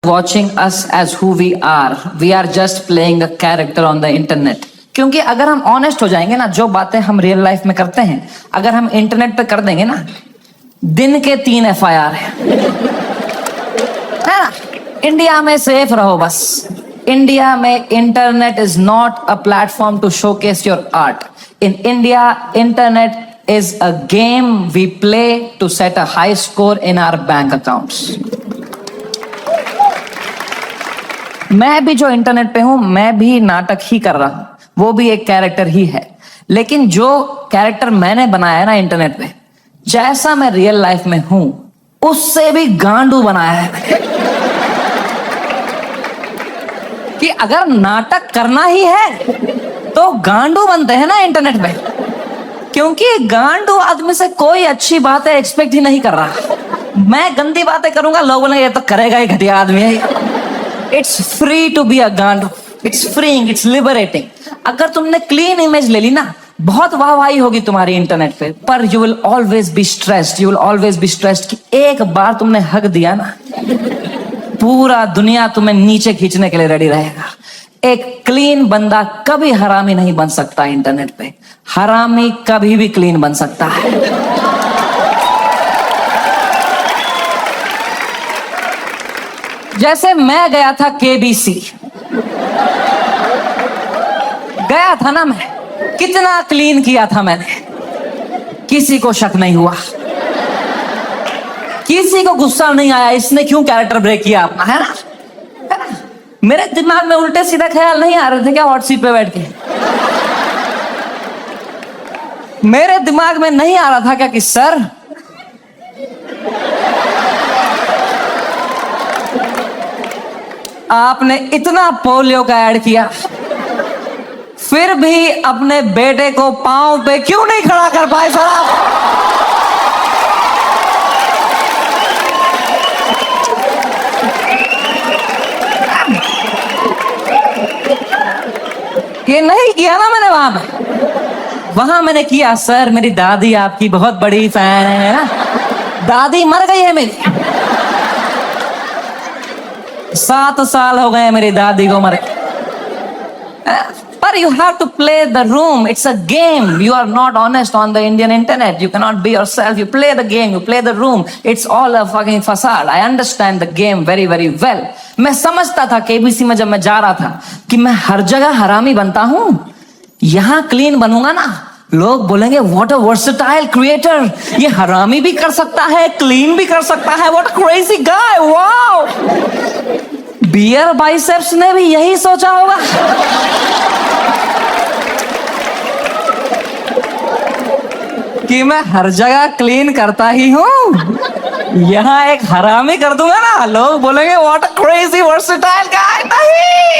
watching us as who we are. We are just playing a character on the internet. क्योंकि अगर हम honest हो जाएंगे ना, जो बातें हम रियल लाइफ में करते हैं अगर हम इंटरनेट पे कर देंगे ना, दिन के 3 FIR है ना। इंडिया में सेफ रहो बस। इंडिया में internet is not a platform to showcase your art. In India internet is a game we play to set a high score in our bank accounts. मैं भी जो इंटरनेट पे हूं, मैं भी नाटक ही कर रहा हूं, वो भी एक कैरेक्टर ही है। लेकिन जो कैरेक्टर मैंने बनाया है ना इंटरनेट पे, जैसा मैं रियल लाइफ में हूं उससे भी गांडू बनाया है कि अगर नाटक करना ही है तो गांडू बनते हैं ना इंटरनेट पे, क्योंकि गांडू आदमी से कोई अच्छी बातें एक्सपेक्ट ही नहीं कर रहा। मैं गंदी बातें करूंगा, लोग बोलेंगे ये तो करेगा ही, घटिया आदमी है। It's free to be a गांडू, इट्स फ्रीइंग, इट्स लिबरेटिंग। अगर तुमने क्लीन इमेज ले ली ना, बहुत वाहवाही होगी तुम्हारी इंटरनेट पे, पर you will always be stressed, you will always be stressed कि एक बार तुमने हक दिया ना, पूरा दुनिया तुम्हें नीचे खींचने के लिए रेडी रहेगा। एक क्लीन बंदा कभी हरामी नहीं बन सकता इंटरनेट पे, हरामी कभी भी क्लीन बन सकता है। जैसे मैं गया था KBC, गया था ना, मैं कितना क्लीन किया था मैंने, किसी को शक नहीं हुआ, किसी को गुस्सा नहीं आया इसने क्यों कैरेक्टर ब्रेक किया अपना, है ना। मेरे दिमाग में उल्टे सीधे ख्याल नहीं आ रहे थे क्या हॉट सीट पे बैठ के? मेरे दिमाग में नहीं आ रहा था क्या कि सर आपने इतना पोलियो का ऐड किया, फिर भी अपने बेटे को पांव पे क्यों नहीं खड़ा कर पाए सर आप? ये नहीं किया ना मैंने वहां मैंने किया सर, मेरी दादी आपकी बहुत बड़ी फैन है ना, दादी मर गई है मेरी, 7 साल हो गए मेरी दादी को मरे। पर you have to play the room, it's a game, you are not honest on the Indian internet, you cannot be yourself, you play the game, you play the room, it's all a fucking facade. I understand the game very very well. मैं समझता था KBC में जब मैं जा रहा था कि मैं हर जगह हरामी बनता हूं, यहां क्लीन बनूंगा ना, लोग बोलेंगे व्हाट अ वर्सेटाइल क्रिएटर, ये हरामी भी कर सकता है, क्लीन भी कर सकता है, what a crazy guy, wow. Beer Biceps ने भी यही सोचा होगा। कि मैं हर जगह क्लीन करता ही हूं, यहां एक हरामी कर दूंगा ना, लोग बोलेंगे व्हाट अ क्रेजी वर्सेटाइल गाय। नहीं,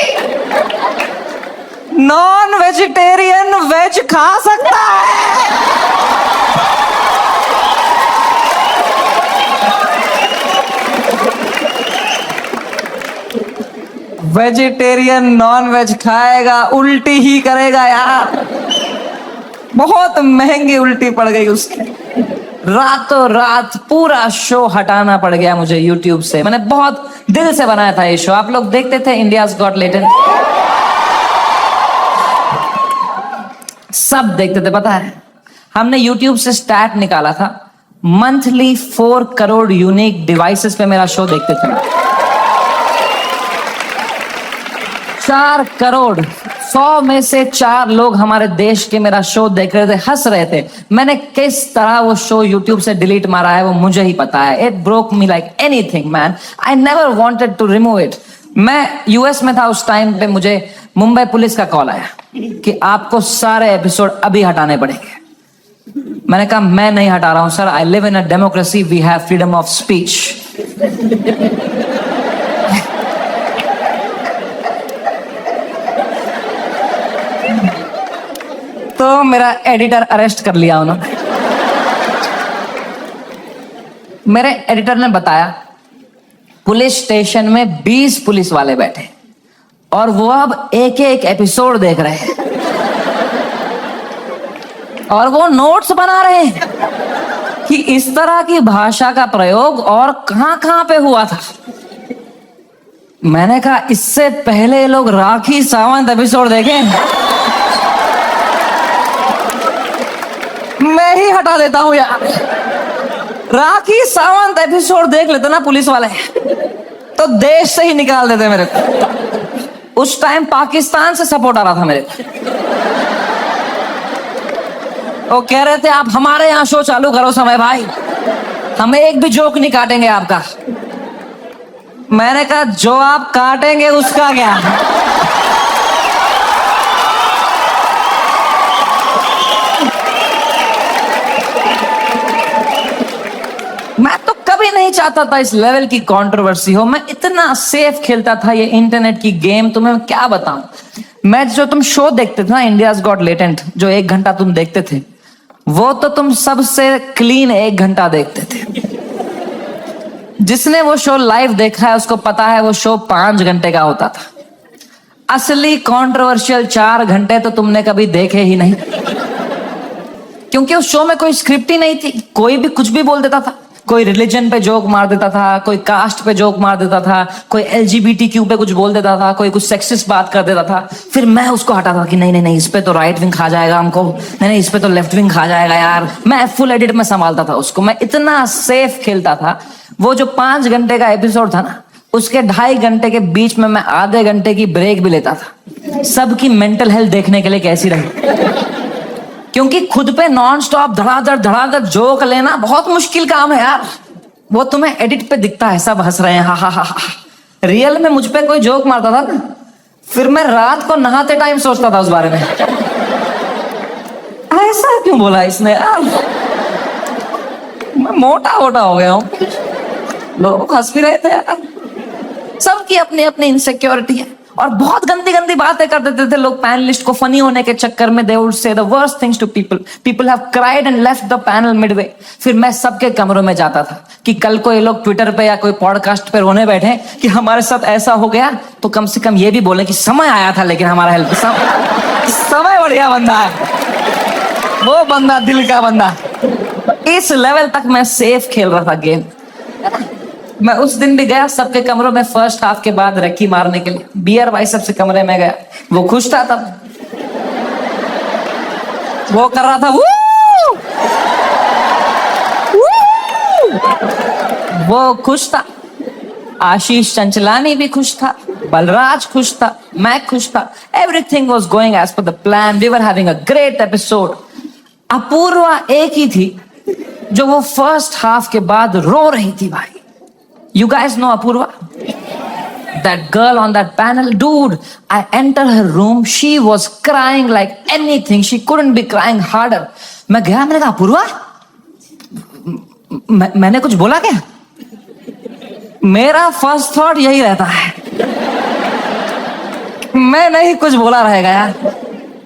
नॉन वेजिटेरियन वेज खा सकता है। वेजिटेरियन नॉन वेज खाएगा, उल्टी ही करेगा यार, बहुत महंगी उल्टी पड़ गई उसकी। रातों रात पूरा शो हटाना पड़ गया मुझे YouTube से। मैंने बहुत दिल से बनाया था ये शो, आप लोग देखते थे इंडियाज गॉट टैलेंट, सब देखते थे। पता है हमने YouTube से स्टैट निकाला था, मंथली 4 करोड़ यूनिक डिवाइसेस पे मेरा शो देखते थे। 4 करोड़, 100 में से 4 लोग हमारे देश के मेरा शो देख रहे थे, हंस रहे थे। मैंने किस तरह वो शो YouTube से डिलीट मारा है वो मुझे ही पता है। It broke me like anything man, I never wanted to remove it. मैं US में था उस टाइम पे, मुझे मुंबई पुलिस का कॉल आया कि आपको सारे एपिसोड अभी हटाने पड़ेंगे। मैंने कहा मैं नहीं हटा रहा हूं sir, I live in a democracy, we have freedom of speech. तो मेरा एडिटर अरेस्ट कर लिया उन्होंने। मेरे एडिटर ने बताया पुलिस स्टेशन में 20 पुलिस वाले बैठे और वो अब एक एक एपिसोड देख रहे हैं और वो नोट्स बना रहे हैं कि इस तरह की भाषा का प्रयोग और कहां कहां पे हुआ था। मैंने कहा इससे पहले लोग राखी सावंत एपिसोड देखें, मैं ही हटा देता हूं यार। राखी सावंत एपिसोड देख लेते ना पुलिस वाले तो देश से ही निकाल देते मेरे को। उस टाइम पाकिस्तान से सपोर्ट आ रहा था मेरे को। वो कह रहे थे आप हमारे यहां शो चालू करो समय भाई, हम एक भी जोक नहीं काटेंगे आपका। मैंने कहा जो आप काटेंगे उसका क्या। मैं तो कभी नहीं चाहता था इस लेवल की कंट्रोवर्सी हो। मैं इतना सेफ खेलता था ये इंटरनेट की गेम, तुम्हें क्या बताऊं। मैं जो तुम शो देखते थे ना, इंडियाज गॉट लेटेंट, जो 1 घंटा तुम देखते थे, वो तो तुम सबसे क्लीन 1 घंटा देखते थे। जिसने वो शो लाइव देखा है उसको पता है वो शो 5 घंटे का होता था। असली कंट्रोवर्शियल 4 घंटे तो तुमने कभी देखे ही नहीं, क्योंकि उस शो में कोई स्क्रिप्ट ही नहीं थी। कोई भी कुछ भी बोल देता था, कोई रिलीजन पे जोक मार देता था, कोई कास्ट पे जोक मार देता था, कोई LGBTQ पे कुछ बोल देता था, कोई कुछ सेक्सिस्ट बात कर देता था। फिर मैं उसको हटाता था कि नहीं नहीं नहीं, इस पे तो राइट विंग खा जाएगा हमको, नहीं नहीं इस पे तो लेफ्ट विंग खा जाएगा यार। मैं फुल एडिट में संभालता था उसको, मैं इतना सेफ खेलता था। वो जो 5 घंटे का एपिसोड था ना, उसके 2.5 घंटे के बीच में मैं आधे घंटे की ब्रेक भी लेता था, सबकी मेंटल हेल्थ देखने के लिए कैसी रही। क्योंकि खुद पे नॉन स्टॉप धड़ाधड़ जोक लेना बहुत मुश्किल काम है यार। वो तुम्हें एडिट पे दिखता है सब हंस रहे हैं, हा हा हा हा। रियल में मुझ पे कोई जोक मारता था ना, फिर मैं रात को नहाते टाइम सोचता था उस बारे में, ऐसा क्यों बोला इसने यार। मैं मोटा हो गया हूं। लोग हंस भी रहे थे यार। सबकी अपनी अपनी इनसिक्योरिटी है और बहुत गंदी गंदी बातें कर देते थे लोग पैनलिस्ट को फनी होने के चक्कर में। They would say the worst things to people have cried and left the panel midway. फिर मैं सबके कमरों में जाता था कि कल को ये लोग ट्विटर पे या कोई पॉडकास्ट पे रोने बैठे कि हमारे साथ ऐसा हो गया, तो कम से कम ये भी बोले कि समय आया था लेकिन हमारा हेल्प समय बढ़िया बंदा है वो, बंदा दिल का बंदा। इस लेवल तक मैं सेफ खेल रहा था गेम। मैं उस दिन भी गया सबके कमरों में फर्स्ट हाफ के बाद रक्की मारने के लिए। बियर भाई सबसे कमरे में गया, वो खुश था तब, वो कर रहा था वू! वो खुश था। आशीष चंचलानी भी खुश था, बलराज खुश था, मैं खुश था। Everything was going as per the plan. We were having a great episode. Apurva एक ही थी जो वो फर्स्ट हाफ के बाद रो रही थी भाई। You guys know Apurva? That girl on that panel, dude, I entered her room, she was crying like anything, she couldn't be crying harder. मैं गया, मैंने कहा अपूर्वा, मैंने कुछ बोला क्या? मेरा फर्स्ट थॉट यही रहता है, मैं नहीं कुछ बोला रहेगा यार।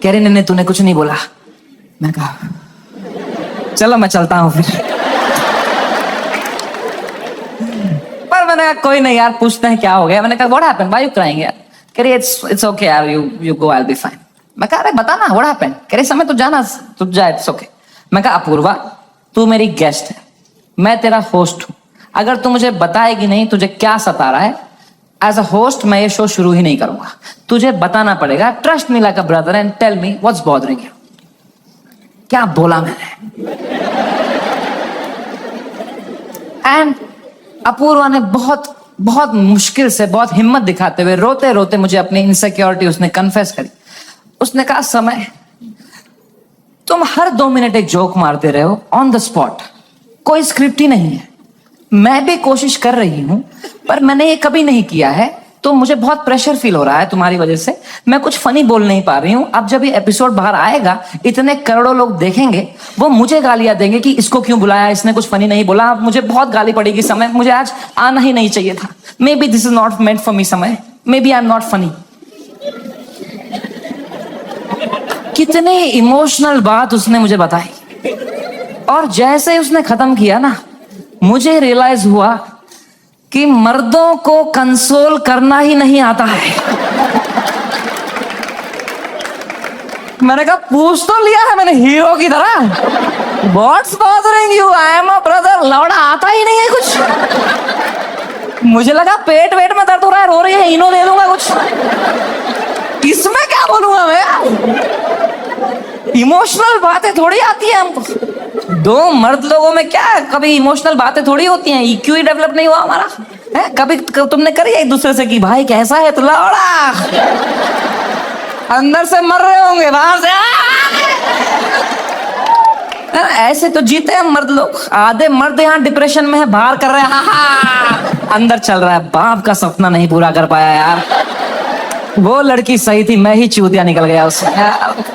कह रही नहीं तूने कुछ नहीं बोला। मैं कहा चलो मैं चलता हूं फिर। मैंने कहा कोई नहीं यार, पूछते हैं क्या हो गया। मैंने कहा what happened, why you crying यार। कह रही इट्स ओके यार, you go, I will be fine. मैं कहा अरे बता ना व्हाट हैपेंड। कह रही समय तू जाना, तू जा, इट्स ओके। मैं कहा अपूर्वा तू मेरी गेस्ट है, मैं तेरा होस्ट हूं। अगर तू मुझे बताएगी नहीं तुझे क्या सता रहा है, एज अ होस्ट मैं ये शो शुरू ही नहीं करूंगा। तुझे बताना पड़ेगा, trust me like a brother and tell me what's bothering you. क्या बोला मैंने। एंड अपूर्वा ने बहुत बहुत मुश्किल से, बहुत हिम्मत दिखाते हुए, रोते रोते मुझे अपनी इनसिक्योरिटी उसने कन्फेस करी। उसने कहा समय तुम हर 2 मिनट एक जोक मारते रहे हो ऑन द स्पॉट, कोई स्क्रिप्ट ही नहीं है। मैं भी कोशिश कर रही हूं पर मैंने ये कभी नहीं किया है, तो मुझे बहुत प्रेशर फील हो रहा है तुम्हारी वजह से। मैं कुछ फनी बोल नहीं पा रही हूं। अब जब ये एपिसोड बाहर आएगा, इतने करोड़ों लोग देखेंगे, वो मुझे गालियां देंगे कि इसको क्यों बुलाया, इसने कुछ फनी नहीं बोला। अब मुझे बहुत गाली पड़ेगी समय, मुझे आज आना ही नहीं चाहिए था। Maybe this is not meant for me समय, maybe I am not funny. कितने इमोशनल बात उसने मुझे बताई, और जैसे ही उसने खत्म किया ना, मुझे रियलाइज हुआ कि मर्दों को कंसोल करना ही नहीं आता है। मैंने कहा पूछ तो लिया है मैंने हीरो की तरह, what's bothering you, I am a brother. लौड़ा आता ही नहीं है कुछ। मुझे लगा पेट वेट में दर्द हो रहा है, रो रही है इमोशनल बातें थोड़ी आती है हमको। दो मर्द लोगों में क्या कभी इमोशनल बातें थोड़ी होती हैं? ईक्यू ही डेवलप नहीं हुआ हमारा है? कभी तुमने करी एक दूसरे से कि भाई कैसा है? तो लौड़ा अंदर से मर रहे होंगे, बाहर से ऐसे तो जीते हैं मर्द लोग। आधे मर्द यहाँ डिप्रेशन में है, बाहर कर रहे हैं, अंदर चल रहा है बाप का सपना नहीं पूरा कर पाया यार, वो लड़की सही थी, मैं ही चूतिया निकल गया उससे,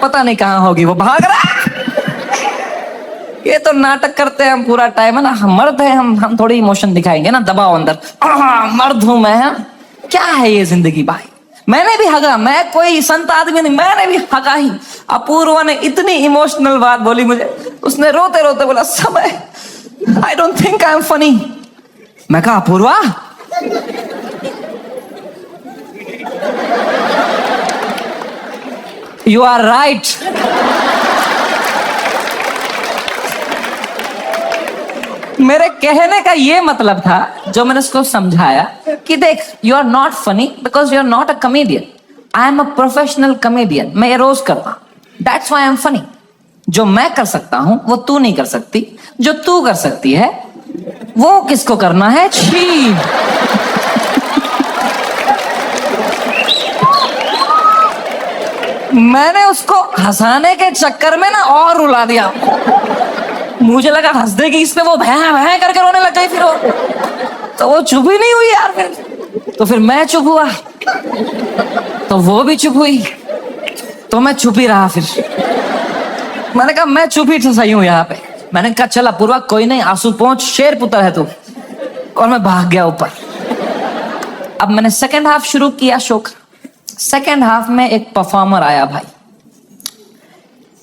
पता नहीं कहाँ होगी, वो भाग रहा है। ये तो नाटक करते हैं हम पूरा टाइम, है ना? हम मर्द है, हम थोड़ी इमोशन दिखाएंगे ना, दबाओ अंदर, मर्द हूं मैं, है? क्या है ये जिंदगी भाई? मैंने भी हगा, मैं कोई संत आदमी नहीं, मैंने भी हगा ही। अपूर्वा ने इतनी इमोशनल बात बोली मुझे, उसने रोते रोते बोला समय, I don't think I am funny. मैं कहा अपूर्वा, यू आर राइट। मेरे कहने का ये मतलब था, जो मैंने उसको समझाया कि देख, you are not funny because you are not a comedian, I am a professional comedian, मैं ये रोज करता हूं, that's why I am funny. जो मैं कर सकता हूं वो तू नहीं कर सकती, जो तू कर सकती है वो किसको करना है? छी। मैंने उसको हंसाने के चक्कर में ना और रुला दिया, मुझे लगा हंस देगी इसमें, वो भैं भैं करके रोने लग गई, फिर वो तो वो चुप ही नहीं हुई यार। फिर तो फिर मैं चुप हुआ, तो वो भी चुप हुई, तो मैं चुप ही रहा। फिर मैंने कहा मैं चुप ही सही हूं यहाँ पे। मैंने कहा चल अपूर्वा कोई नहीं, आंसू पहुंच, शेर पुत्र है तू। और मैं भाग गया ऊपर। अब मैंने सेकेंड हाफ शुरू किया शो का। सेकेंड हाफ में एक परफॉर्मर आया भाई,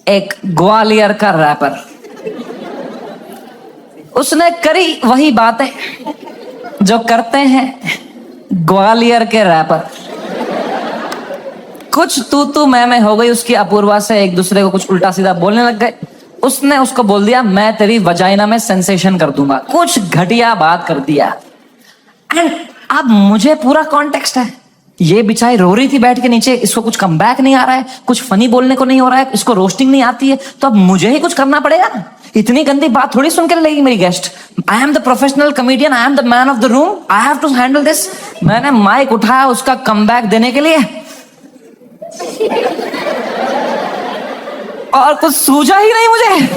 एक ग्वालियर का रैपर। उसने करी वही बातें जो करते हैं ग्वालियर के रैपर। कुछ तू मैं हो गई उसकी अपूर्वा से, एक दूसरे को कुछ उल्टा सीधा बोलने लग गए। उसने उसको बोल दिया मैं तेरी वजाइना में सेंसेशन कर दूंगा, कुछ घटिया बात कर दिया। एंड अब मुझे पूरा कॉन्टेक्स्ट है, ये बेचारी रो रही थी बैठ के नीचे, इसको कुछ कमबैक नहीं आ रहा है, कुछ फनी बोलने को नहीं हो रहा है, इसको रोस्टिंग नहीं आती है, तो अब मुझे ही कुछ करना पड़ेगा ना। इतनी गंदी बात थोड़ी सुन कर लेगी मेरी guest. I am the professional comedian, I am the man of the room, I have to handle this. मैंने माइक उठाया उसका कमबैक देने के लिए, और कुछ सूझा ही नहीं मुझे।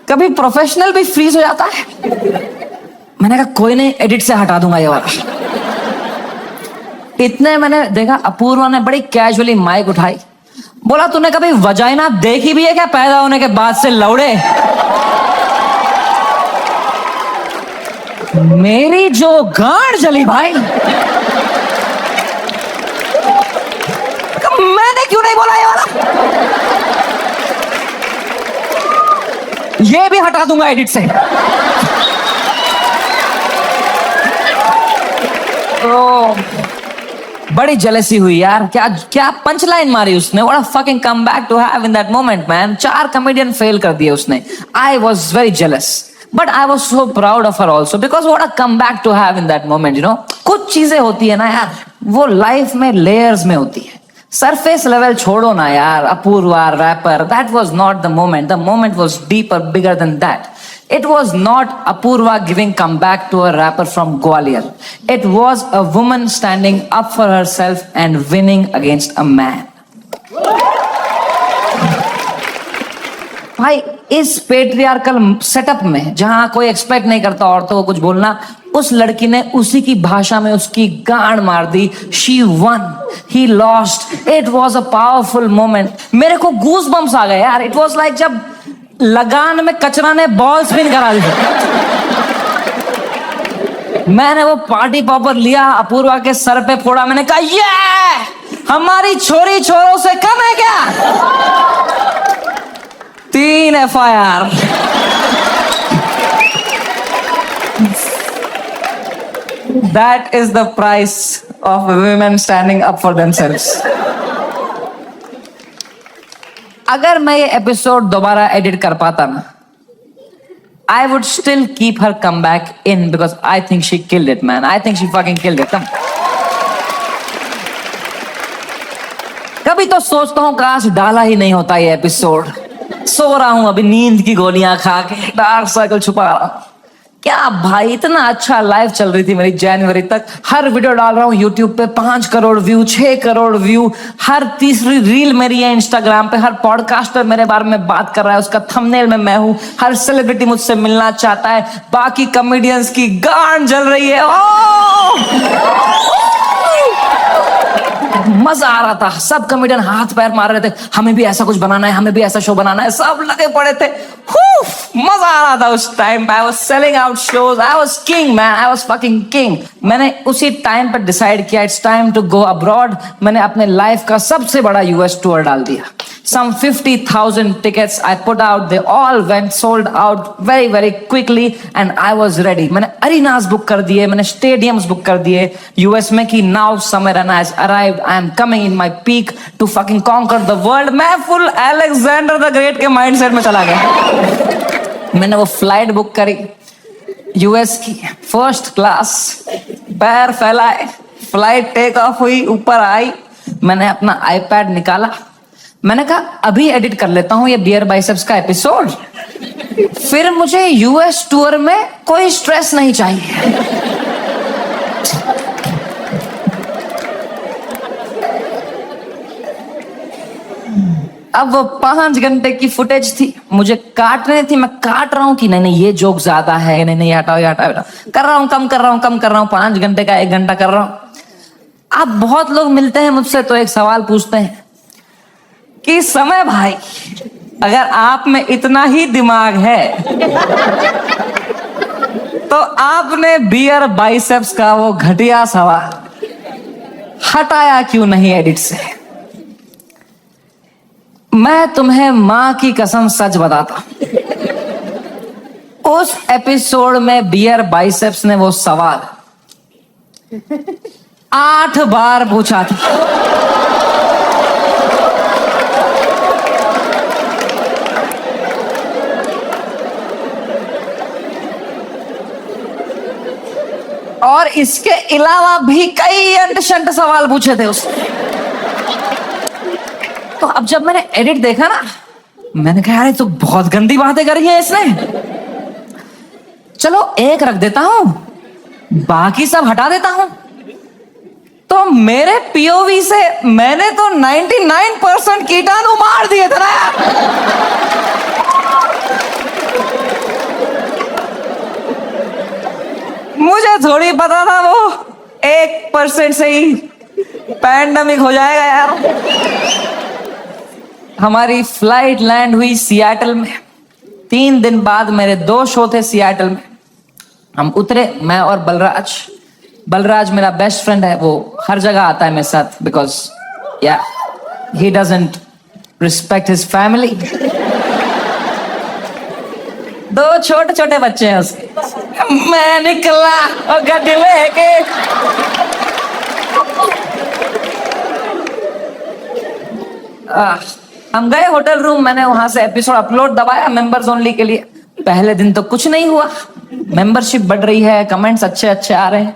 कभी प्रोफेशनल भी फ्रीज हो जाता है। मैंने कहा कोई नहीं, एडिट से हटा दूंगा ये वाला। इतने मैंने देखा अपूर्वा ने बड़ी कैजुअली माइक उठाई, बोला तूने कभी वजाइना देखी भी है क्या पैदा होने के बाद से लौड़े? मेरी जो गांड जली भाई, मैंने क्यों नहीं बोला ये वाला? ये भी हटा दूंगा एडिट से। तो बड़ी जेलसी हुई यार। क्या क्या पंच लाइन मारी उसने। What a fucking comeback to have in that moment man. 4 comedian fail कर दिए उसने। I was very jealous but I was so proud of her also because what a comeback to have in that moment. You know, कुछ चीजें होती है ना यार, वो लाइफ में लेयर्स में होती है। सरफेस लेवल छोड़ो ना यार। Apurva rapper, that was not the moment. The moment was deeper, bigger than that. It was not Apurva giving comeback to a rapper from Gwalior. It was a woman standing up for herself and winning against a man. भाई इस patriarchal setup में जहां कोई expect नहीं करता औरतों को कुछ बोलना, उस लड़की ने उसी की भाषा में उसकी गांड मार दी. She won, he lost. It was a powerful moment. मेरे को गूज बम्स आ गए यार. It was like जब लगान में कचरा ने बॉल स्पिन करा दी. मैंने वो पार्टी पॉपर लिया, अपूर्वा के सर पे फोड़ा. मैंने कहा ये हमारी छोरी छोरों से कम है क्या? 3 FIR. That is the price of women standing up for themselves. अगर मैं ये एपिसोड दोबारा एडिट कर पाता ना, I would still keep her comeback in because I think she killed it, man. I think she fucking killed it. Come. कभी तो सोचता हूँ काश डाला ही नहीं होता ये एपिसोड। सो रहा हूं अभी नींद की गोलियां खा के, डार्क सर्कल छुपा रहा हूं। क्या भाई, इतना अच्छा लाइव चल रही थी मेरी जनवरी तक। हर वीडियो डाल रहा हूँ यूट्यूब पे, 5 करोड़ व्यू, 6 करोड़ व्यू। हर तीसरी रील मेरी है इंस्टाग्राम पे। हर पॉडकास्टर मेरे बारे में बात कर रहा है, उसका थंबनेल में मैं हूं। हर सेलिब्रिटी मुझसे मिलना चाहता है। बाकी कॉमेडियंस की गांड जल रही है। मजा आ रहा था। सब कॉमेडियन हाथ पैर मार रहे थे, हमें भी ऐसा कुछ बनाना है, हमें भी ऐसा शो बनाना है। सब लगे पड़े थे। मजा आ रहा था उस टाइम पे। I was selling out shows. I was king man, I was fucking king. मैंने उसी टाइम पर डिसाइड किया it's time to go abroad. मैंने अपने लाइफ का सबसे बड़ा यूएस टूर डाल दिया। Some 50,000 tickets I put out, they all went sold out very very quickly and I was ready. मैंने arenas book कर दिए, मैंने stadiums book कर दिए यूएस में कि now summer and has arrived. I am coming in my peak to fucking conquer the world. मैं full Alexander the Great के mindset में चला गया। मैंने वो फ्लाइट बुक करी यूएस की, फर्स्ट क्लास, पैर फैलाए, फ्लाइट टेक ऑफ हुई, ऊपर आई। मैंने अपना आईपैड निकाला, मैंने कहा अभी एडिट कर लेता हूं ये बियर बाइसेप्स का एपिसोड, फिर मुझे यूएस टूर में कोई स्ट्रेस नहीं चाहिए। अब वो 5 घंटे की फुटेज थी, मुझे काटने थी। मैं काट रहा हूं कि नहीं ये जोक ज्यादा है, नहीं हटाओ ये हटाओ, कर रहा हूं, कम कर रहा हूं। 5 घंटे का 1 घंटा कर रहा हूं। अब बहुत लोग मिलते हैं मुझसे तो एक सवाल पूछते हैं कि समय भाई, अगर आप में इतना ही दिमाग है तो आपने बियर बाइसेप्स का वो घटिया सवाल हटाया क्यों नहीं एडिट से? मैं तुम्हें मां की कसम सच बताता, उस एपिसोड में बियर बाइसेप्स ने वो सवाल 8 बार पूछा था। और इसके अलावा भी कई अंट-शंट सवाल पूछे थे उसने। तो अब जब मैंने एडिट देखा ना, मैंने कहा यार ये तो बहुत गंदी बातें करी है इसने, चलो एक रख देता हूं, बाकी सब हटा देता हूं। तो मेरे पीओवी से मैंने तो 99% कीटाणु मार दिए थे ना यार। मुझे थोड़ी पता था वो 1% से ही पैंडेमिक हो जाएगा यार। हमारी फ्लाइट लैंड हुई सियाटल में। 3 दिन बाद मेरे 2 शो थे सियाटल में। हम उतरे, मैं और बलराज मेरा बेस्ट फ्रेंड है, वो हर जगह आता है मेरे साथ, बिकॉज या he doesn't respect his family. 2 छोटे बच्चे हैं उसके। मैं निकला और गड्डी लेके हम गए होटल रूम। मैंने वहां से एपिसोड अपलोड दबाया मेंबर्स ओनली के लिए। पहले दिन तो कुछ नहीं हुआ, मेंबरशिप बढ़ रही है, कमेंट्स अच्छे आ रहे हैं।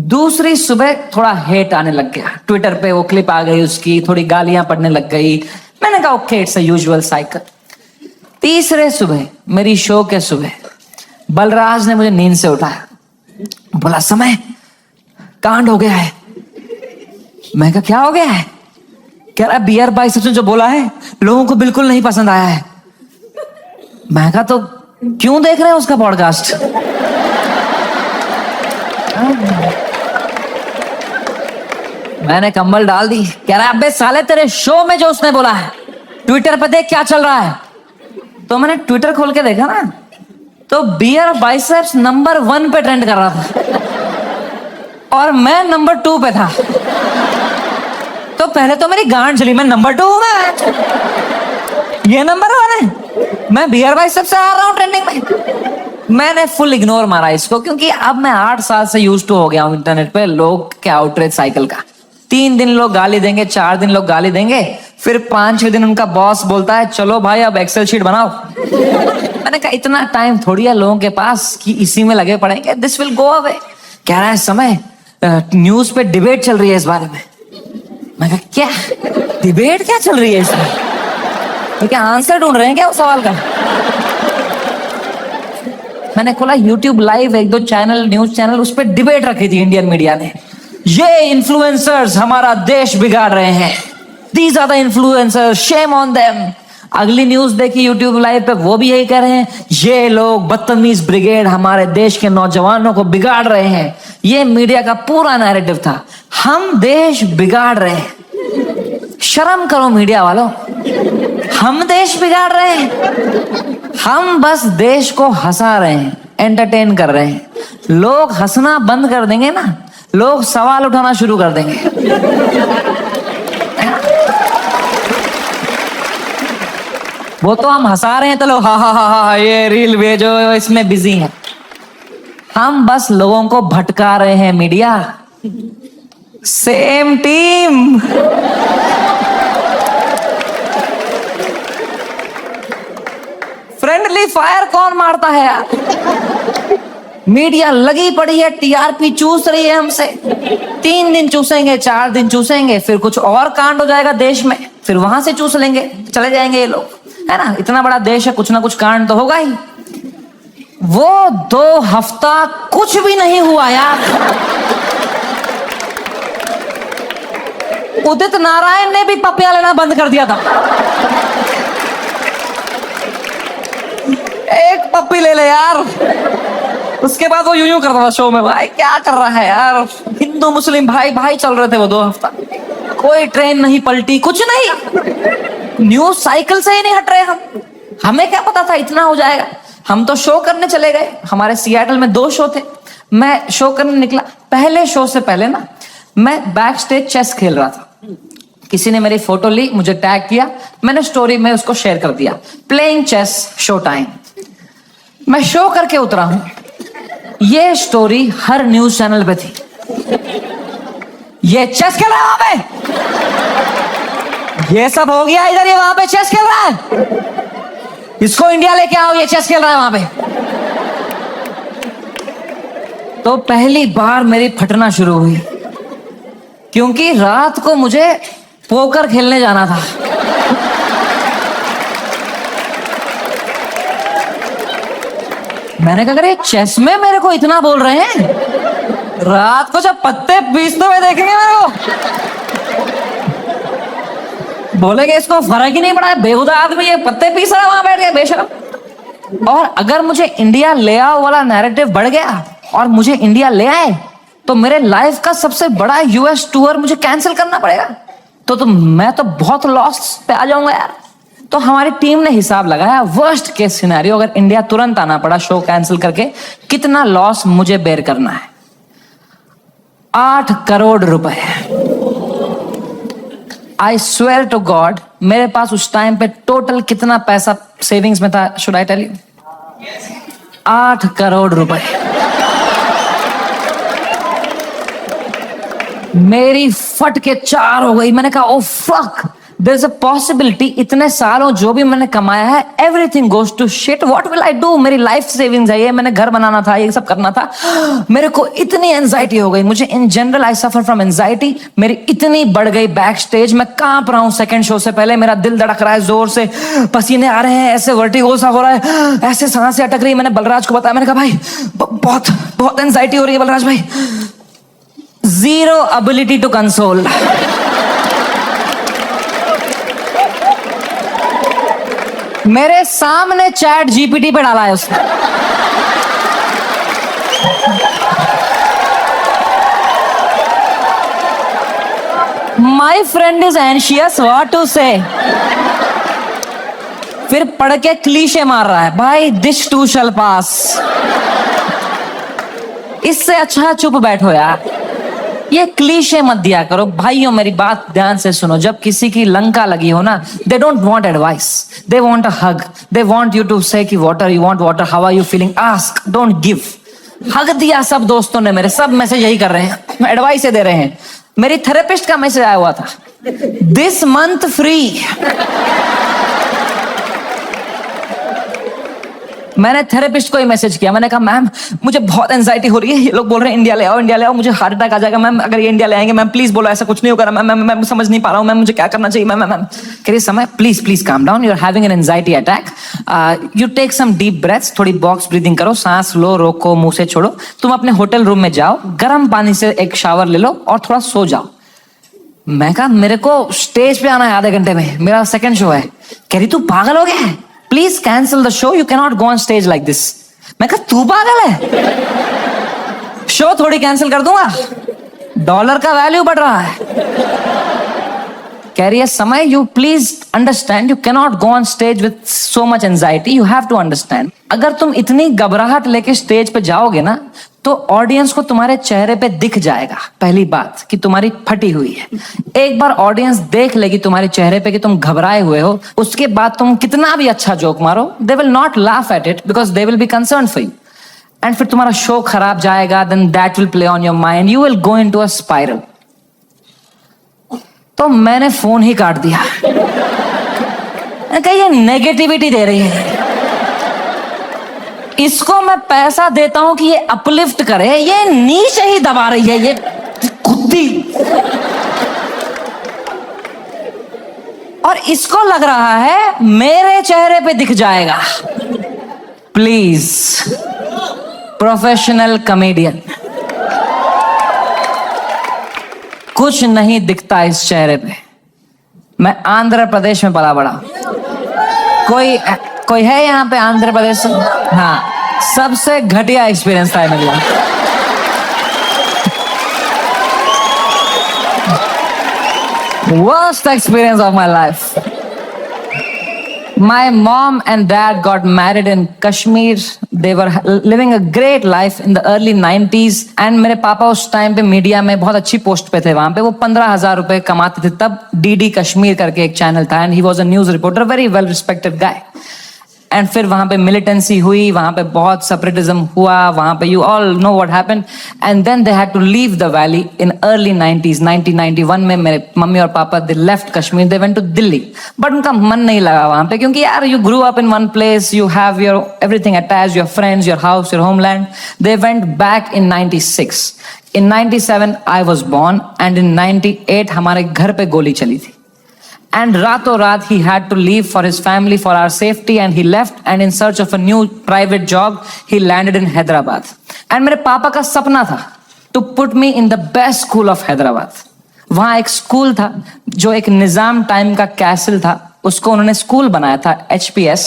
दूसरी सुबह थोड़ा हेट आने लग गया, ट्विटर पे वो क्लिप आ गई उसकी, थोड़ी गालियां पड़ने लग गई। मैंने कहा okay it's a usual cycle. तीसरे सुबह, मेरी शो के सुबह, बलराज ने मुझे नींद से उठाया, बोला समय कांड हो गया है। मैं कहा क्या हो गया है? कह रहा बियर बाइसेप्स ने जो बोला है लोगों को बिल्कुल नहीं पसंद आया है। मैं कहा तो क्यों देख रहे हैं उसका पॉडकास्ट? मैंने कंबल डाल दी। कह रहा अबे साले तेरे शो में जो उसने बोला है ट्विटर पर देख क्या चल रहा है। तो मैंने ट्विटर खोल के देखा ना, तो बियर बाइसेप्स नंबर 1 पे ट्रेंड कर रहा था और मैं नंबर 2 पे था। तो पहले तो मेरी गांड चली, मैं नंबर 2 में, ये नंबर 1 है, मैं बियर बाइसेप्स से आ रहा हूं ट्रेंडिंग में। मैंने फुल इग्नोर मारा इसको, क्योंकि अब मैं 8 साल से यूज टू हो गया हूं इंटरनेट पे लोग के आउटरीच साइकिल का। 3 दिन लोग गाली देंगे, 4 दिन लोग गाली देंगे, फिर 5वें दिन उनका बॉस बोलता है चलो भाई अब एक्सेल शीट बनाओ। मैंने कहा इतना टाइम थोड़ी है लोगों के पास कि इसी में लगे पड़ेंगे, दिस विल गो अवे। कह रहा है समय न्यूज पे डिबेट चल रही है इस बारे में। मैं कहा क्या? डिबेट क्या चल रही है इसमें? तो क्या आंसर ढूंढ रहे हैं क्या उस सवाल का? मैंने खोला YouTube लाइव, एक दो चैनल, न्यूज चैनल, उस पर डिबेट रखी थी इंडियन मीडिया ने। ये इन्फ्लुएंसर्स हमारा देश बिगाड़ रहे हैं, these are the influencers, shame on them. अगली न्यूज देखी YouTube लाइव पे, वो भी यही कह रहे हैं, ये लोग बदतमीज ब्रिगेड हमारे देश के नौजवानों को बिगाड़ रहे हैं। ये मीडिया का पूरा नैरेटिव था, हम देश बिगाड़ रहे हैं। शर्म करो मीडिया वालों, हम देश बिगाड़ रहे हैं? हम बस देश को हंसा रहे हैं, एंटरटेन कर रहे हैं। लोग हंसना बंद कर देंगे ना, लोग सवाल उठाना शुरू कर देंगे। वो तो हम हंसा रहे हैं तो लोग हा हा हा हा ये रील भेजो, इसमें बिजी हैं। हम बस लोगों को भटका रहे हैं। Media same team. Friendly fire कौन मारता है यार? मीडिया लगी पड़ी है, टीआरपी चूस रही है हमसे। 3 दिन चूसेंगे, 4 दिन चूसेंगे, फिर कुछ और कांड हो जाएगा देश में, फिर वहां से चूस लेंगे, चले जाएंगे ये लोग, है ना? इतना बड़ा देश है, कुछ ना कुछ कांड तो होगा ही। वो 2 हफ्ता कुछ भी नहीं हुआ यार। उदित नारायण ने भी पपिया लेना बंद कर दिया था। एक पप्पी ले ले यार, उसके बाद वो यूं करता था शो में, भाई क्या कर रहा है यार? हिंदू मुस्लिम भाई भाई चल रहे थे वो 2 हफ्ता, कोई ट्रेन नहीं पलटी, कुछ नहीं, न्यूज साइकिल से ही नहीं हट रहे हम। हमें क्या पता था इतना हो जाएगा? हम तो शो करने चले गए। हमारे सियाटल में 2 शो थे, मैं शो करने निकला। पहले शो से पहले ना मैं बैक स्टेज चेस खेल रहा था। किसी ने मेरी फोटो ली, मुझे टैग किया, मैंने स्टोरी में उसको शेयर कर दिया, प्लेइंग चेस शो टाइम। मैं शो करके उतरा हूं, ये स्टोरी हर न्यूज चैनल पे थी। ये चेस खेल रहा है वहां पे, ये सब हो गया इधर, ये वहां पे चेस खेल रहा है, इसको इंडिया लेके आओ, ये चेस खेल रहा है वहां पे। तो पहली बार मेरी फटना शुरू हुई, क्योंकि रात को मुझे पोकर खेलने जाना था। मैंने कहा अरे चेस में मेरे को इतना बोल रहे हैं, रात को जब पत्ते पीसते हुए देखेंगे मेरे को, बोलेंगे इसको फर्क ही नहीं पड़ा है, बेहुदा आदमी ये पत्ते पीस रहा है वहां बैठ के, बेशरम। और अगर मुझे इंडिया ले आओ वाला नैरेटिव बढ़ गया और मुझे इंडिया ले आए, तो मेरे लाइफ का सबसे बड़ा यूएस टूर मुझे कैंसिल करना पड़ेगा। तो मैं तो बहुत लॉस पे आ जाऊंगा यार। तो हमारी टीम ने हिसाब लगाया, वर्स्ट केस सिनेरियो, अगर इंडिया तुरंत आना पड़ा शो कैंसिल करके, कितना लॉस मुझे बेयर करना है? 8 करोड़ रुपए। आई स्वेयर टू गॉड, मेरे पास उस टाइम पे टोटल कितना पैसा सेविंग्स में था, should I tell you? 8 crore रुपए। मेरी फट के 4 हो गई। मैंने कहा oh fuck, there is a possibility इतने सालों जो भी मैंने कमाया है, everything goes to shit, what will I do? मेरी लाइफ सेविंग्स है, ये मैंने घर बनाना था, ये सब करना था। मेरे को इतनी एंजाइटी हो गई, मुझे in general I suffer from anxiety. मेरी इतनी बढ़ गई बैक स्टेज, मैं कांप रहा हूं सेकंड शो से पहले, मेरा दिल धड़क रहा है जोर से, पसीने आ रहे हैं, ऐसे वर्टिगो सा हो रहा है, ऐसे सांसें अटक रही। मैंने बलराज को बताया, मैंने कहा भाई बहुत बहुत एंजाइटी हो रही है बलराज भाई। Zero ability to console. मेरे सामने चैट जीपीटी पे डाला है उसने। My friend is anxious what to say. फिर पढ़ के क्लीशे मार रहा है, भाई दिस टू शैल पास। इससे अच्छा चुप बैठो यार, ये क्लीशे मत दिया करो। भाइयों मेरी बात ध्यान से सुनो, जब किसी की लंका लगी हो ना, they don't want advice, they want a hug, they want you to say कि water, you want water, how are you feeling, ask, don't give. Hug दिया सब दोस्तों ने, मेरे सब मैसेज यही कर रहे हैं, एडवाइस दे रहे हैं। मेरी थेरेपिस्ट का मैसेज आया हुआ था, दिस मंथ फ्री। मैंने थेरेपिस्ट को ही मैसेज किया, मैंने कहा मैम मुझे बहुत एंजाइटी हो रही है, ये लोग बोल रहे हैं इंडिया ले आओ, इंडिया ले आओ, मुझे हार्ट अटैक आ जाएगा मैम अगर ये इंडिया ले आएंगे, मैम प्लीज बोलो ऐसा कुछ नहीं होगा मैम, मैं समझ नहीं पा रहा हूँ मैम, मुझे क्या करना चाहिए मैम। मैम कह रही Samay please please calm down, you are having an anxiety attack, you take some deep breaths, थोड़ी बॉक्स ब्रीदिंग करो, सांस लो, रोको, मुंह से छोड़ो, तुम अपने होटल रूम में जाओ, गर्म पानी से एक शावर ले लो और थोड़ा सो जाओ। मैं कहा मेरे को स्टेज पे आना है आधे घंटे में, मेरा सेकंड शो है। कह रही तू पागल हो गया है, please cancel the show, you can not go on stage like this. मैं कहा तू पागल है, शो थोड़ी कैंसिल कर दूंगा, डॉलर का वैल्यू बढ़ रहा है। कह रही है Samay you please understand, you can not go on stage with so much anxiety, you have to understand. अगर तुम इतनी घबराहट लेके स्टेज पे जाओगे ना तो ऑडियंस को तुम्हारे चेहरे पे दिख जाएगा पहली बात कि तुम्हारी फटी हुई है। एक बार ऑडियंस देख लेगी तुम्हारे चेहरे पे कि तुम घबराए हुए हो, उसके बाद तुम कितना भी अच्छा जोक मारो, they will not laugh at it because they will be concern for you, and फिर तुम्हारा शो खराब जाएगा, then that will play on your mind, you will go into a spiral. तो मैंने फोन ही काट दिया। ये नेगेटिविटी दे रही है, इसको मैं पैसा देता हूं कि ये अपलिफ्ट करे, ये नीचे ही दबा रही है, ये कुत्ती। और इसको लग रहा है मेरे चेहरे पे दिख जाएगा। प्लीज प्रोफेशनल कॉमेडियन, कुछ नहीं दिखता इस चेहरे पे। मैं आंध्र प्रदेश में पला बड़ा, कोई है यहाँ पे आंध्र प्रदेश से? हाँ, सबसे घटिया एक्सपीरियंस था मेरा। Worst experience of my life. My mom and dad got married in Kashmir. They were living a great life in the early 90s. And मेरे पापा उस टाइम पे मीडिया में बहुत अच्छी पोस्ट पे थे, वहां पे वो 15,000 रुपए कमाते थे। तब DD कश्मीर करके एक चैनल था, and he was a news reporter, very well respected guy. And फिर वहां पे मिलिटेंसी हुई, वहां पे बहुत सेपरेटिज्म हुआ, वहां पे you all know what happened, and then they had to leave the valley in early 90s। 1991 में मेरे मम्मी और पापा they left Kashmir, they went to Delhi, but उनका मन नहीं लगा वहां पे, क्योंकि यार you grew up in one place, you have your everything attached, your friends, your house, your homeland. They went back in 96। In 97 I was born, and in 98 हमारे घर पे गोली चली थी। And rato raat he had to leave for his family, for our safety, and he left, and in search of a new private job he landed in Hyderabad. And मेरे पापा का सपना था to put me in the best school of Hyderabad. वहाँ एक school था जो एक निजाम टाइम का कैसल था, उसको उन्होंने स्कूल बनाया था, HPS,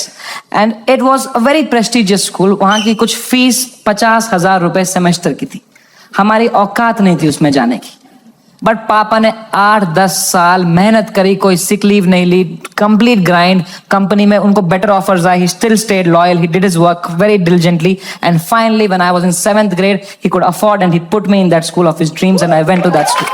and it was a very prestigious school. वहाँ की कुछ फीस 50,000 रुपए सेमेस्टर की थी, हमारी औकात नहीं थी उसमें जाने की। बट पापा ने 8-10 साल मेहनत करी, कोई सिक लीव नहीं ली, कंप्लीट ग्राइंड। कंपनी में उनको बेटर ऑफर्स आए, he still stayed loyal, he did his work very diligently, and finally when I was in 7th grade he could afford and he put me in that school of his dreams, and I went to that school.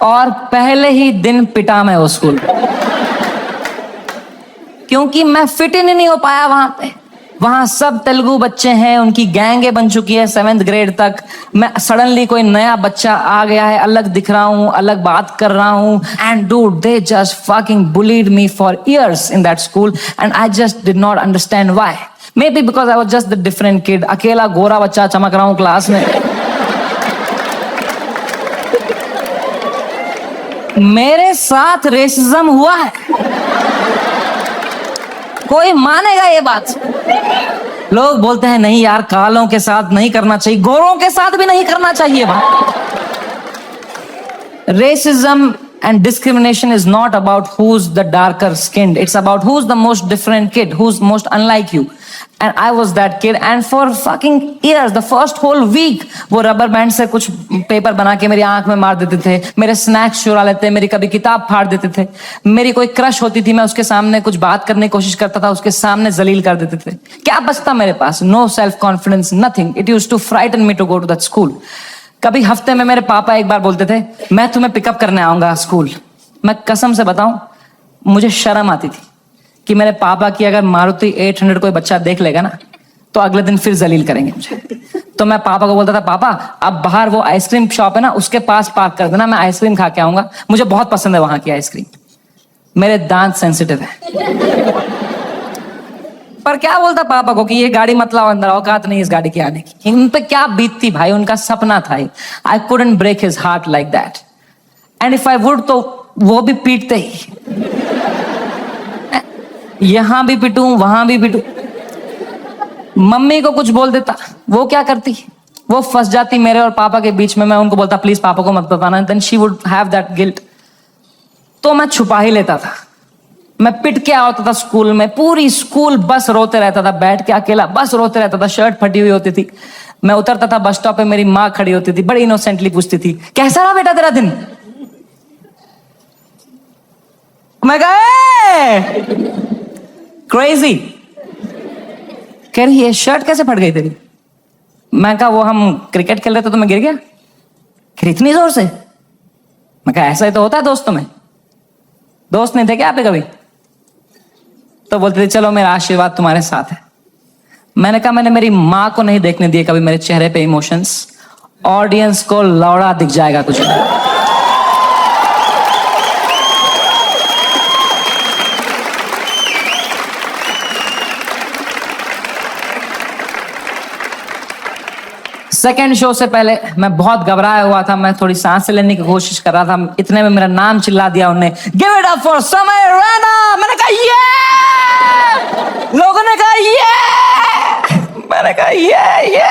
और पहले ही दिन पिटा मैं वो school, क्योंकि मैं fit in नहीं हो पाया वहां पे। वहां सब तेलुगु बच्चे हैं, उनकी गैंगे बन चुकी है 7th grade तक। मैं सडनली कोई नया बच्चा आ गया है, अलग दिख रहा हूं, अलग बात कर रहा हूं, and dude they just fucking bullied me for years in that school, and I just did not understand why. May be because I was just the different kid, अकेला गोरा बच्चा चमक रहा हूं क्लास में। मेरे साथ रेसिज्म हुआ है, कोई मानेगा ये बात? लोग बोलते हैं नहीं यार, कालों के साथ नहीं करना चाहिए, गोरों के साथ भी नहीं करना चाहिए। Racism and discrimination is not about who's the darker skinned, it's about who's the most different kid, who's most unlike you, and I was that kid. And for fucking years, the first whole week, वो rubber band से कुछ paper बना के मेरी आंख में मार देते थे, मेरे स्नैक्स चुरा लेते, मेरी कभी किताब फाड़ देते थे, मेरी कोई क्रश होती थी, मैं उसके सामने कुछ बात करने की कोशिश करता था, उसके सामने जलील कर देते थे। क्या बचता मेरे पास? No self confidence, nothing. It used to frighten me to go to that school. कभी हफ्ते में मेरे पापा एक बार बोलते थे मैं तुम्हें पिकअप करने आऊंगा स्कूल। मैं कसम से बताऊं, मुझे शर्म आती थी कि मेरे पापा की अगर मारुति 800 कोई बच्चा देख लेगा ना तो अगले दिन फिर जलील करेंगे मुझे। तो मैं पापा को बोलता था पापा अब बाहर वो आइसक्रीम शॉप है ना, उसके पास पार्क कर देना, मैं आइसक्रीम खा के आऊंगा, मुझे बहुत पसंद है वहां की आइसक्रीम। मेरे दांत सेंसिटिव है। पर क्या बोलता पापा को कि ये गाड़ी मत लाओ अंदर, औकात नहीं इस गाड़ी की आने की। इन पे क्या बीतती भाई, उनका सपना था। I couldn't break his heart like that, and if I would तो वो भी पीटते ही, यहां भी पिटूं वहां भी पिटूं। मम्मी को कुछ बोल देता, वो क्या करती, वो फंस जाती मेरे और पापा के बीच में। मैं उनको बोलता प्लीज पापा को मत बताना, then she would have that guilt. तो मैं छुपा ही लेता था। मैं पिट के आता था स्कूल में, पूरी स्कूल बस रोते रहता था, बैठ के अकेला बस रोते रहता था। शर्ट फटी हुई होती थी, मैं उतरता था बस स्टॉप पे, मेरी माँ खड़ी होती थी, बड़ी इनोसेंटली पूछती थी कैसा रहा बेटा तेरा दिन। मैं गए क्रेजी, कह रही ये शर्ट कैसे फट गई तेरी। मैं कहा वो हम क्रिकेट खेल रहे थे तो मैं गिर गया। कह रही इतनी जोर से। मैं कहा ऐसा ही तो होता है दोस्तों में, दोस्त नहीं थे क्या आप कभी। तो बोलते थे चलो मेरा आशीर्वाद तुम्हारे साथ है। मैंने कहा मैंने मेरी माँ को नहीं देखने दिए कभी मेरे चेहरे पे इमोशंस, ऑडियंस को लौड़ा दिख जाएगा कुछ। सेकेंड शो से पहले मैं बहुत घबराया हुआ था, मैं थोड़ी सांस लेने की कोशिश कर रहा था। इतने में मेरा नाम चिल्ला दिया उन्होंने, गिव इट अप फॉर समय रैना। मैंने कहा ये, लोगों ने कहा ये, मैंने कहा ये।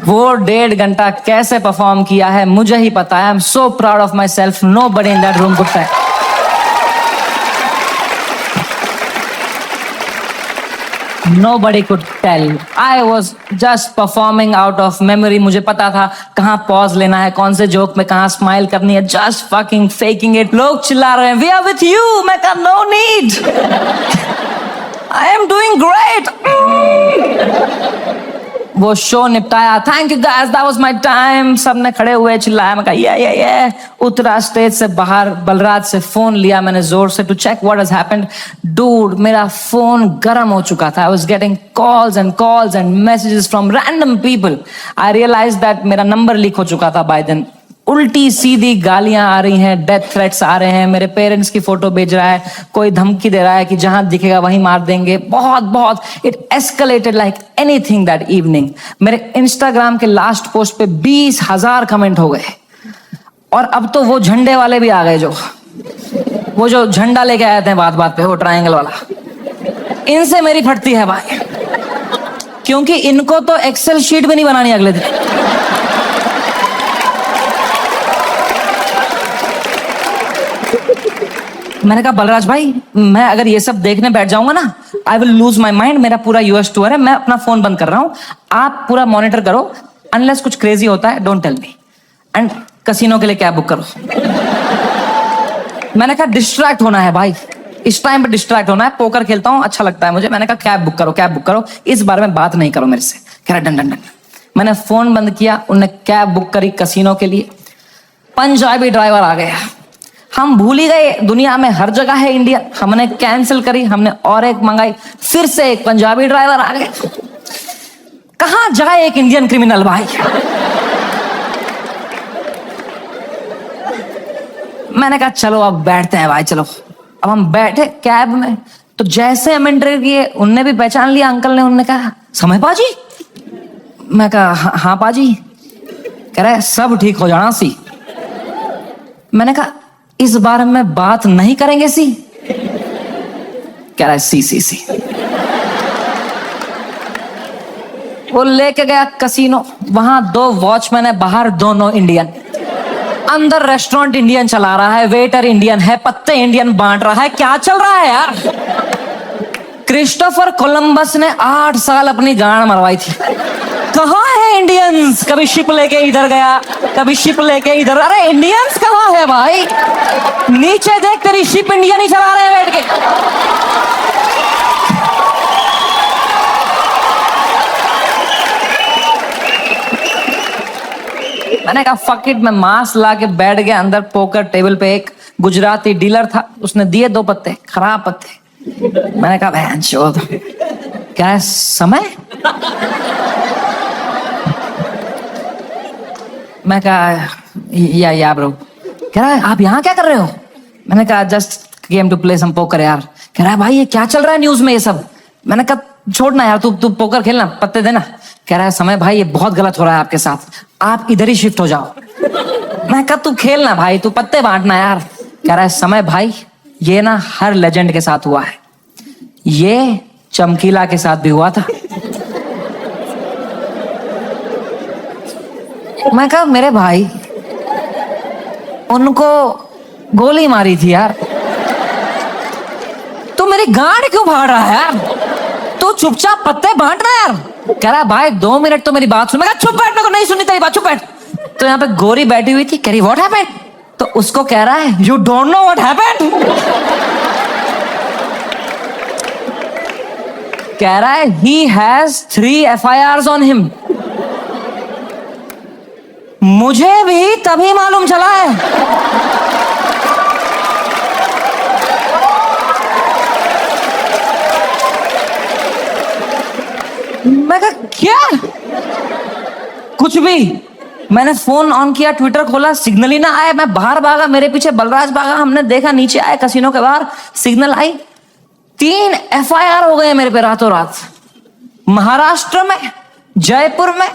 वो 1.5 घंटा कैसे परफॉर्म किया है मुझे ही पता है। I am so proud of my self, nobody in that room could say. Nobody could tell. I was just performing out of memory. मुझे पता था कहाँ पॉज लेना है, कौन से जोक में कहाँ स्माइल करनी है। Just fucking faking it. लोग चिल्ला रहे हैं We are with you. मैं कहा no need. I am doing great. वो शो निपटाया, thank you guys, that was my time. सबने खड़े हुए चिल्लाया। मैं कहा ये। उतरा स्टेज से बाहर, बलराज से फोन लिया मैंने जोर से to check what has happened. Dude मेरा फोन गर्म हो चुका था। I was getting calls and messages from random people. I realise that मेरा नंबर लीक हो चुका था बाय देन। उल्टी सीधी गालियां आ रही हैं, डेथ थ्रेट्स आ रहे हैं, मेरे पेरेंट्स की फोटो भेज रहा है, कोई धमकी दे रहा है कि जहां दिखेगा वहीं मार देंगे। बहुत it escalated like anything that evening. मेरे इंस्टाग्राम के लास्ट पोस्ट पे 20,000 कमेंट हो गए। और अब तो वो झंडे वाले भी आ गए, वो जो झंडा लेके आए थे बात बात पे, वो ट्रायंगल वाला। इनसे मेरी फटती है भाई, क्योंकि इनको तो एक्सेल शीट भी नहीं बनानी अगले दिन। मैंने कहा बलराज भाई, मैं अगर ये सब देखने बैठ जाऊंगा ना, I will lose my mind. मेरा पूरा यूएस टूर है, मैं अपना फोन बंद कर रहा हूं, आप पूरा मॉनिटर करो। अनलेस कुछ क्रेजी होता है don't tell me, and casino के लिए कैब बुक करो। मैंने कहा डिस्ट्रैक्ट होना है भाई, इस टाइम पे डिस्ट्रैक्ट होना है। पोकर खेलता हूं, अच्छा लगता है मुझे। मैंने कहा कैब बुक करो, इस बारे में बात नहीं करो मेरे से। कह रहा डन। मैंने फोन बंद किया, उन्होंने कैब बुक करी कसिनो के लिए। पंजाबी ड्राइवर आ गया। हम भूल ही गए दुनिया में हर जगह है इंडिया। हमने कैंसिल करी, हमने और एक मंगाई, फिर से एक पंजाबी ड्राइवर आ गए। कहां जाए एक इंडियन क्रिमिनल भाई। मैंने कहा चलो अब बैठते हैं भाई, चलो। अब हम बैठे कैब में, तो जैसे हम एंटर किए उनने भी पहचान लिया अंकल ने। उन्होंने कहा समय पाजी। मैं कहा हाँ पाजी। कह रहा है सब ठीक हो जाना सी। मैंने कहा इस बारे में बात नहीं करेंगे सी। कह रहा है सी। वो लेके गया कसिनो, वहां 2 वॉचमैन है, बाहर दोनों इंडियन। अंदर रेस्टोरेंट इंडियन चला रहा है, वेटर इंडियन है, पत्ते इंडियन बांट रहा है। क्या चल रहा है यार। क्रिस्टोफर कोलंबस ने 8 साल अपनी गांड मरवाई थी। कहाँ है इंडियंस। कभी शिप लेके इधर गया, कभी शिप लेके इधर। अरे इंडियंस कहाँ है भाई। नीचे देख, तेरी शिप इंडियन ही चला रहे हैं बैठ के। मैंने कहा फक इट, मैं मास्क ला के बैठ गया अंदर पोकर टेबल पे। एक गुजराती डीलर था, उसने दिए 2 पत्ते, खराब पत्ते। मैंने कहा बहन चोद, क्या है समय। मैं कहा या ब्रो। कह रहा है आप यहाँ क्या कर रहे हो। मैंने कहा just came to play some poker यार। कह रहा है भाई ये क्या चल रहा है न्यूज में ये सब। मैंने कहा छोड़ना यार, तू पोकर खेलना, पत्ते देना। कह रहा है समय भाई ये बहुत गलत हो रहा है आपके साथ, आप इधर ही शिफ्ट हो जाओ। मैं कहा तू खेलना भाई, तू पत्ते बांटना यार। कह रहा है समय भाई ये ना हर लेजेंड के साथ हुआ है, ये चमकीला के साथ भी हुआ था। मैं कहा मेरे भाई उनको गोली मारी थी यार, तू मेरी गांड क्यों फाड़ रहा है यार, तू चुपचाप पत्ते बांटना यार। कह रहा भाई 2 मिनट तो मेरी बात सुन। मैं कहा चुप बैठ, मेरे को नहीं सुननी तेरी बात, चुप बैठ। तो यहाँ पे गोरी बैठी हुई थी, कह रही व्हाट हैपेंड, तो उसको कह रहा है you don't know what happened. कह रहा है he has 3 FIRs on him. मुझे भी तभी मालूम चला है। मैं कहा क्या, कुछ भी। मैंने फोन ऑन किया, ट्विटर खोला, सिग्नल ही ना आया। मैं बाहर भागा, मेरे पीछे बलराज भागा, हमने देखा नीचे आए कसिनो के बाहर, सिग्नल आई। 3 FIR हो गए मेरे पे रातों रात। महाराष्ट्र में, जयपुर में,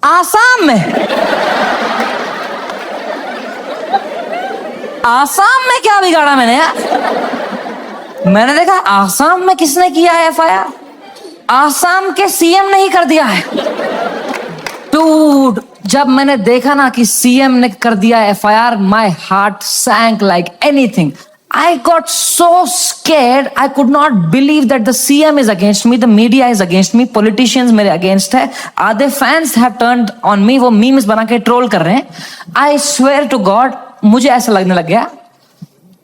आसाम में। आसाम में क्या बिगाड़ा मैंने यार। मैंने देखा आसाम में किसने किया है FIR, आसाम के CM ने ही कर दिया है। डूड, जब मैंने देखा ना कि CM ने कर दिया FIR, my heart sank like anything. I got so scared. I could not believe that the CM is against me, the media is against me, politicians मेरे against है, आधे fans have turned on me, वो memes बना के troll कर रहे हैं। I swear to God, मुझे ऐसा लगने लग गया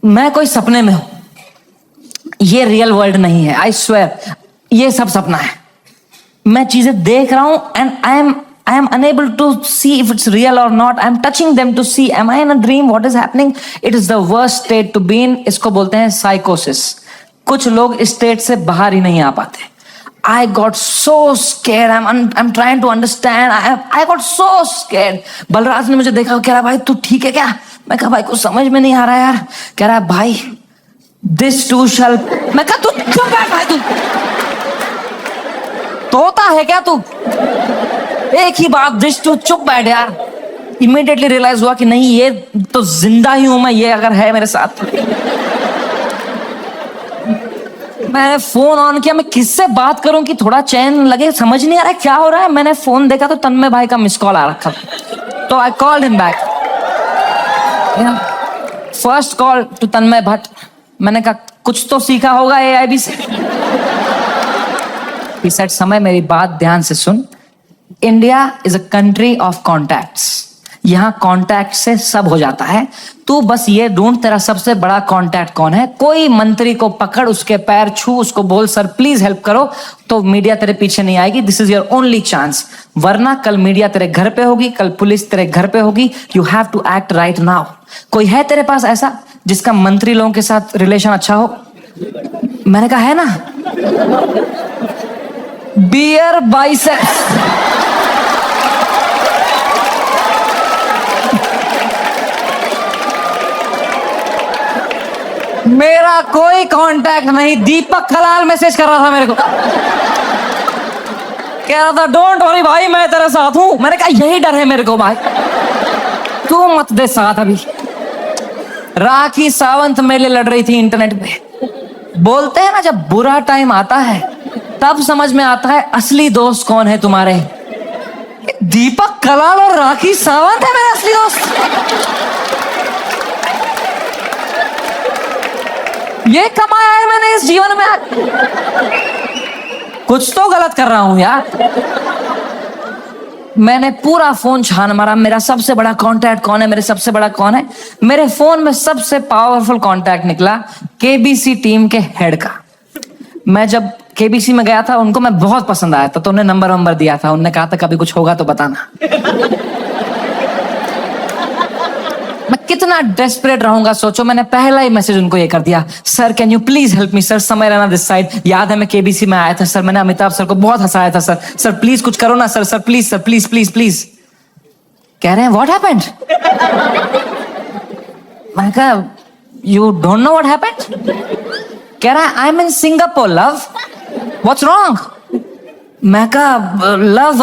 मैं कोई सपने में हूं, ये रियल वर्ल्ड नहीं है। I swear, ये सब सपना है। मैं चीजें देख रहा हूं and I am unable to see if it's real or not. I am touching them to see, am I in a dream? What is happening? It is the worst state to be in. इसको बोलते हैं साइकोसिस। कुछ लोग इस state से बाहर ही नहीं आ पाते। I got so scared. I'm trying to understand. I got so scared. Balraj ने मुझे देखा, कह रहा भाई तू ठीक है क्या? मैं कहा भाई कुछ समझ में नहीं आ रहा यार। कह रहा भाई this too shall। मैं कहा तू चुप बैठ भाई, तू तोता है क्या तू? एक ही बात, दिस टू चुप बैठ यार। इमीडिएटली रियलाइज हुआ कि नहीं ये तो जिंदा ही हूं मैं, ये अगर है मेरे साथ। मैंने फोन ऑन किया, मैं किससे बात करूं कि थोड़ा चैन लगे, समझ नहीं आ रहा है क्या हो रहा है। मैंने फोन देखा तो तन्मय भाई का मिस कॉल आ रखा था, तो I called him back. First call to Tanmay Bhat. मैंने कहा कुछ तो सीखा होगा AIB से। He said, समय मेरी बात ध्यान से सुन, India is a country of contacts. यहां कॉन्टैक्ट से सब हो जाता है। तू बस ये ढूंढ तेरा सबसे बड़ा कॉन्टैक्ट कौन है। कोई मंत्री को पकड़, उसके पैर छू, उसको बोल सर प्लीज हेल्प करो, तो मीडिया तेरे पीछे नहीं आएगी। This is your only chance, वरना कल मीडिया तेरे घर पे होगी, कल पुलिस तेरे घर पे होगी। You have to act right now. कोई है तेरे पास ऐसा जिसका मंत्री लोगों के साथ रिलेशन अच्छा हो? मैंने कहा है ना, बियर बाइसेप्स। मेरा कोई कांटेक्ट नहीं। दीपक कलाल मैसेज कर रहा था मेरे को, कह रहा था डोंट वरी भाई मैं तेरे साथ हूं। मैंने कहा यही डर है मेरे को भाई, तू मत दे साथ। अभी राखी सावंत मेरे लिए लड़ रही थी इंटरनेट पे। बोलते हैं ना जब बुरा टाइम आता है तब समझ में आता है असली दोस्त कौन है तुम्हारे। दीपक कलाल और राखी सावंत है मेरे असली दोस्त। ये कमाया है मैंने इस जीवन में। कुछ तो गलत कर रहा हूं यार। मैंने पूरा फोन छान मारा, मेरा सबसे बड़ा कांटेक्ट कौन है, मेरे सबसे बड़ा कौन है। मेरे फोन में सबसे पावरफुल कांटेक्ट निकला KBC टीम के हेड का। मैं जब KBC में गया था, उनको मैं बहुत पसंद आया था, तो उन्हें नंबर दिया था। उन्होंने कहा था कभी कुछ होगा तो बताना। मैं कितना डेस्परेट रहूंगा सोचो। मैंने पहला ही मैसेज उनको ये कर दिया, sir can you please help me sir, समय रहना दिस साइड। याद है मैं KBC में आया था सर, मैंने अमिताभ सर को बहुत हंसाया था सर, सर प्लीज कुछ करो ना sir, sir please sir, please please please. कह रहे हैं व्हाट हैपेंड? मैं कहा you don't know what happened? कह रहा है I am in Singapore love, what's wrong? मैं कहा लव